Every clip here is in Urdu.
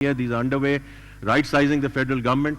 These are underway. Right sizing the federal government.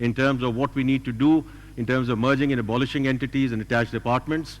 in terms of what we need to do in terms of merging and abolishing entities and attached departments,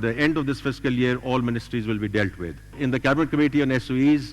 the end of this fiscal year all ministries will be dealt with. In the cabinet committee on SOEs,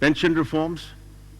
Pension reforms,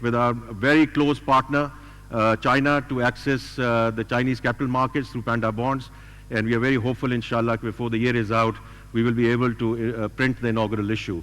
with our very close partner China to access the Chinese capital markets through Panda bonds, and we are very hopeful inshallah before the year is out we will be able to print the inaugural issue.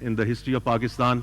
in the history of Pakistan.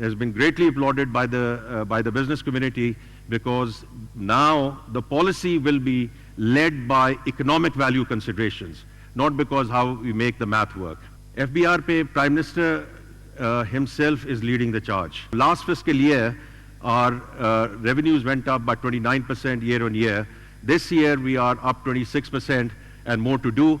It has been greatly applauded by the business community, because now the policy will be led by economic value considerations, not because how we make the math work. FBR pe Prime Minister himself is leading the charge. Last fiscal year, our revenues went up by 29% year on year. This year we are up 26% and more to do.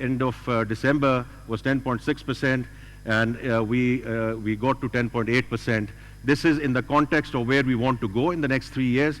end of December was 10.6%, and we got to 10.8%. This is in the context of where we want to go in the next 3 years,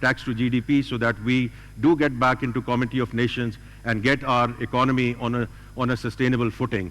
tax to GDP, so that we do get back into Community of Nations and get our economy on a sustainable footing.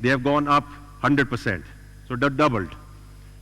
they have gone up 100%, so that doubled.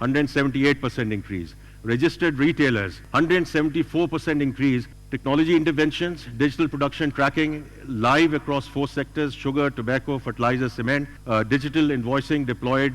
178% increase. Registered retailers, 174% increase. Technology interventions, digital production tracking, live across 4 sectors: sugar, tobacco, fertilizer, cement. Digital invoicing deployed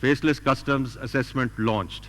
faceless customs assessment launched.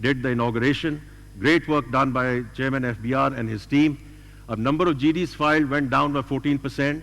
did the inauguration. Great work done by Chairman FBR and his team. A number of GDs filed went down by 14%.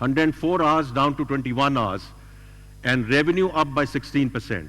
104 hours down to 21 hours, and revenue up by 16%.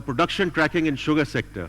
production tracking in sugar sector,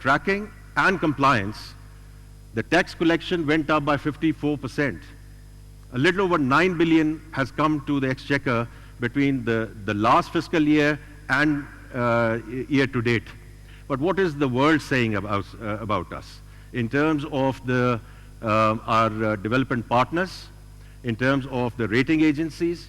tracking and compliance, the tax collection went up by 54%. A little over 9 billion has come to the exchequer between the last fiscal year and year to date. But what is the world saying about us in terms of our development partners, in terms of the rating agencies,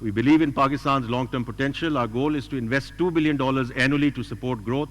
We believe in Pakistan's long-term potential. Our goal is to invest $2 billion annually to support growth.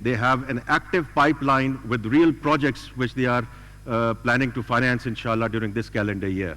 They have an active pipeline with real projects which they are planning to finance inshallah during this calendar year.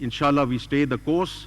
Inshallah we stay the course,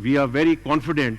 we are very confident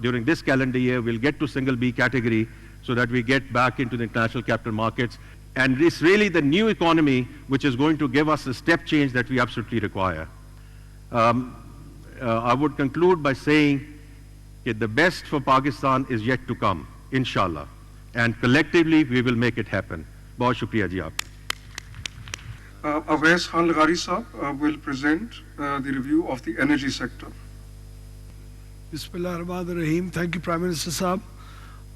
during this calendar year we'll get to single B category, so that we get back into the international capital markets. And it's really the new economy which is going to give us a step change that we absolutely require. I would conclude by saying that the best for Pakistan is yet to come, inshallah. And collectively we will make it happen. Bahut shukriya ji aap. Awais Khan Laghari Saab will present the review of the energy sector. Bismillahirrahmanirrahim. Thank you, Prime Minister Saab.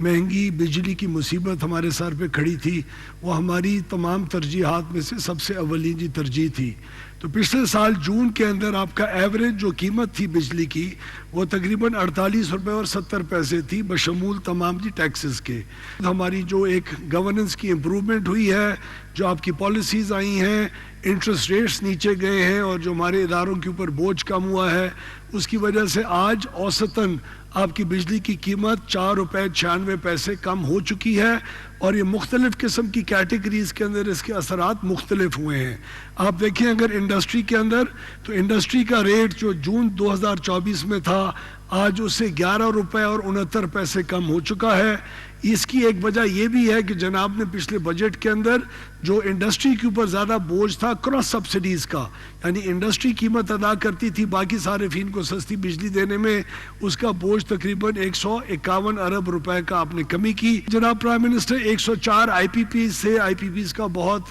مہنگی بجلی کی مصیبت ہمارے سر پہ کھڑی تھی، وہ ہماری تمام ترجیحات میں سے سب سے اولین ترجیح تھی. تو پچھلے سال جون کے اندر آپ کا ایوریج جو قیمت تھی بجلی کی وہ تقریباً 48 روپے اور 70 پیسے تھی بشمول تمام ٹیکسز کے. ہماری جو ایک گورننس کی امپرومنٹ ہوئی ہے، جو آپ کی پالیسیز آئی ہیں، انٹرسٹ ریٹس نیچے گئے ہیں اور جو ہمارے اداروں کے اوپر بوجھ کم ہوا ہے، اس کی وجہ سے آج اوسطاً آپ کی بجلی کی قیمت 4 روپے 96 پیسے کم ہو چکی ہے. اور یہ مختلف قسم کی کیٹیگریز کے اندر اس کے اثرات مختلف ہوئے ہیں. آپ دیکھیں اگر انڈسٹری کے اندر، تو انڈسٹری کا ریٹ جو جون 2024 میں تھا آج اس سے 11 روپے اور 69 پیسے کم ہو چکا ہے. اس کی ایک وجہ یہ بھی ہے کہ جناب نے پچھلے بجٹ کے اندر جو انڈسٹری کے اوپر زیادہ بوجھ تھا کراس سبسڈیز کا، یعنی انڈسٹری قیمت ادا کرتی تھی باقی صارفین کو سستی بجلی دینے میں، اس کا بوجھ تقریباً 151 ارب روپے کا آپ نے کمی کی. جناب پرائم منسٹر 104 آئی پی پیز سے، آئی پی پیز کا بہت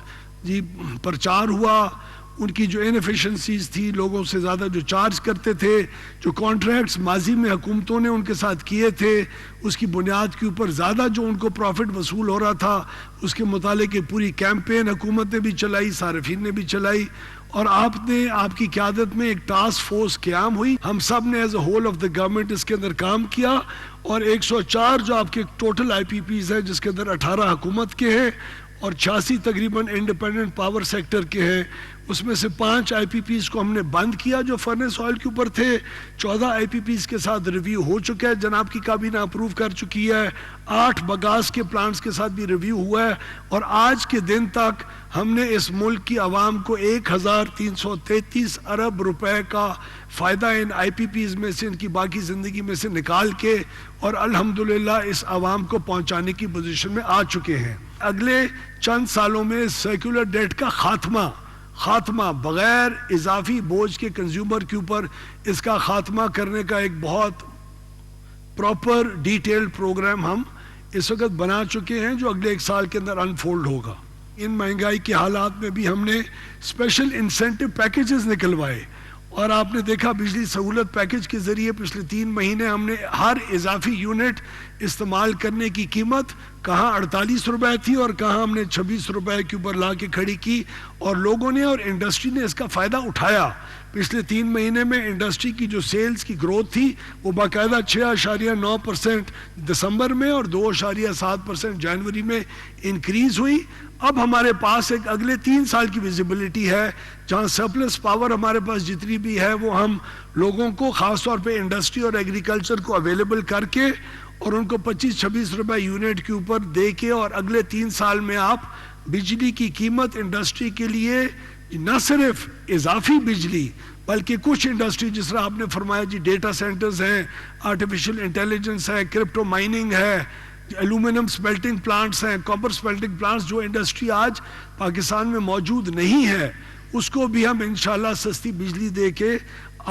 پرچار ہوا. ان کی جو انیفیشنسیز تھی، لوگوں سے زیادہ جو چارج کرتے تھے، جو کانٹریکٹس ماضی میں حکومتوں نے ان کے ساتھ کیے تھے، اس کی بنیاد کے اوپر زیادہ جو ان کو پروفٹ وصول ہو رہا تھا، اس کے متعلق پوری کیمپین حکومت نے بھی چلائی، صارفین نے بھی چلائی. اور آپ کی قیادت میں ایک ٹاسک فورس قیام ہوئی. ہم سب نے as a whole of the government اس کے اندر کام کیا اور 104 جو آپ کے ٹوٹل آئی پی پیز ہیں، جس کے اندر 18 حکومت کے ہیں اور 86 تقریباً انڈیپینڈنٹ پاور سیکٹر کے ہیں، اس میں سے 5 آئی پی پیز کو ہم نے بند کیا جو فرنس آئل کے اوپر تھے. 14 آئی پی پیز کے ساتھ ریویو ہو چکا ہے، جناب کی کابینہ اپروو کر چکی ہے. 8 بگاس کے پلانٹس کے ساتھ بھی ریویو ہوا ہے. اور آج کے دن تک ہم نے اس ملک کی عوام کو 1333 ارب روپے کا فائدہ ان آئی پی پیز میں سے، ان کی باقی زندگی میں سے نکال کے اور الحمدللہ اس عوام کو پہنچانے کی پوزیشن میں آ چکے ہیں. اگلے چند سالوں میں سیکولر ڈیٹ کا خاتمہ بغیر اضافی بوجھ کے کنزیومر کے اوپر، اس کا خاتمہ کرنے کا ایک بہت پراپر ڈیٹیلڈ پروگرام ہم اس وقت بنا چکے ہیں جو اگلے 1 سال کے اندر انفولڈ ہوگا. ان مہنگائی کے حالات میں بھی ہم نے اسپیشل انسینٹو پیکیجز نکلوائے اور آپ نے دیکھا بجلی سہولت پیکیج کے ذریعے پچھلے 3 مہینے ہم نے ہر اضافی یونٹ استعمال کرنے کی قیمت کہاں 48 روپے تھی اور کہاں ہم نے 26 روپے کے اوپر لا کے کھڑی کی اور لوگوں نے اور انڈسٹری نے اس کا فائدہ اٹھایا. پچھلے 3 مہینے میں انڈسٹری کی جو سیلز کی گروتھ تھی وہ باقاعدہ 6.9% دسمبر میں اور 2.7% جنوری میں انکریز ہوئی. اب ہمارے پاس ایک اگلے 3 سال کی ویزیبلٹی ہے جہاں سرپلس پاور ہمارے پاس جتنی بھی ہے وہ ہم لوگوں کو خاص طور پہ انڈسٹری اور ایگریکلچر کو اویلیبل کر کے اور ان کو 25-26 روپے یونٹ کے اوپر دے کے اور اگلے 3 سال میں آپ بجلی کی قیمت انڈسٹری کے لیے نہ صرف اضافی بجلی بلکہ کچھ انڈسٹری جس طرح آپ نے فرمایا ڈیٹا سینٹرز ہیں، آرٹیفیشل انٹیلیجنس ہے، کرپٹو مائننگ ہے، ایلومینم سمیلٹنگ پلانٹس ہیں، کاپر سمیلٹنگ پلانٹس، جو انڈسٹری آج پاکستان میں موجود نہیں ہے اس کو بھی ہم انشاءاللہ سستی بجلی دے کے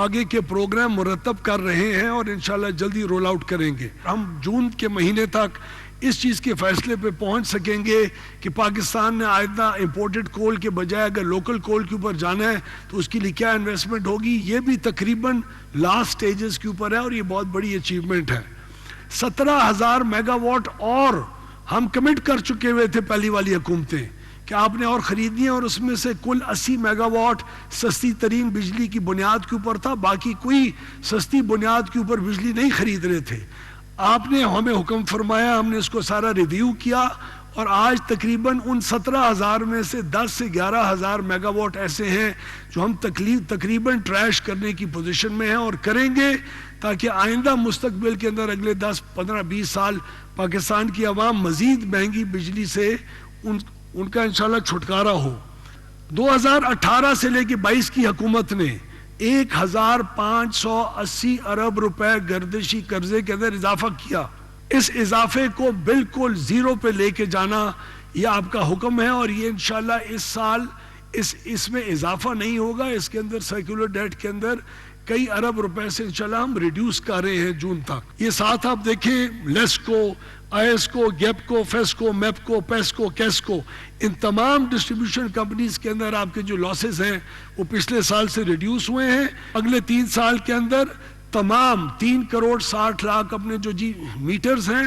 آگے کے پروگرام مرتب کر رہے ہیں اور انشاءاللہ جلدی رول آؤٹ کریں گے. ہم جون کے مہینے تک اس چیز کے فیصلے پہ پہنچ سکیں گے کہ پاکستان نے آئندہ امپورٹڈ کول کے بجائے اگر لوکل کول کے اوپر جانا ہے تو اس کے لیے کیا انویسٹمنٹ ہوگی. یہ بھی تقریباً لاسٹ سٹیجز کے اوپر ہے اور یہ بہت بڑی اچیومنٹ ہے. 17,000 میگا واٹ اور ہم کمٹ کر چکے ہوئے تھے پہلی والی حکومتیں کہ آپ نے اور خریدنی ہے اور اس میں سے کل 80 میگا واٹ سستی ترین بجلی کی بنیاد کے اوپر تھا، باقی کوئی سستی بنیاد کے اوپر بجلی نہیں خرید رہے تھے. آپ نے ہمیں حکم فرمایا، ہم نے اس کو سارا ریویو کیا اور آج تقریباً ان 17,000 میں سے 10 سے 11,000 میگا واٹ ایسے ہیں جو ہم تقریباً ٹریش کرنے کی پوزیشن میں ہیں اور کریں گے تاکہ آئندہ مستقبل کے اندر اگلے 10, 15, 20 سال پاکستان کی عوام مزید مہنگی بجلی سے ان کا انشاءاللہ چھٹکارا ہو. 2018 سے لے کے 22 کی حکومت نے 1,580 ارب روپے گردشی قرضے کے اندر اضافہ کیا. اس اضافے کو بالکل زیرو پہ لے کے جانا یہ آپ کا حکم ہے اور یہ انشاءاللہ اس سال اس میں اضافہ نہیں ہوگا. اس کے اندر سیکولر ڈیٹ کے اندر کئی ارب روپے سے انشاءاللہ ہم ریڈیوس کر رہے ہیں جون تک. یہ ساتھ آپ دیکھیں لیسکو، آئی ایس کو، گیپ کو، فیسکو، میپ کو، پیسکو، کیسکو، ان تمام ڈسٹریبیوشن کمپنیز کے اندر آپ کے جو لاسز ہیں وہ پچھلے سال سے ریڈیوس ہوئے ہیں. اگلے 3 سال کے اندر تمام 3 کروڑ 60 لاکھ اپنے جو میٹرز ہیں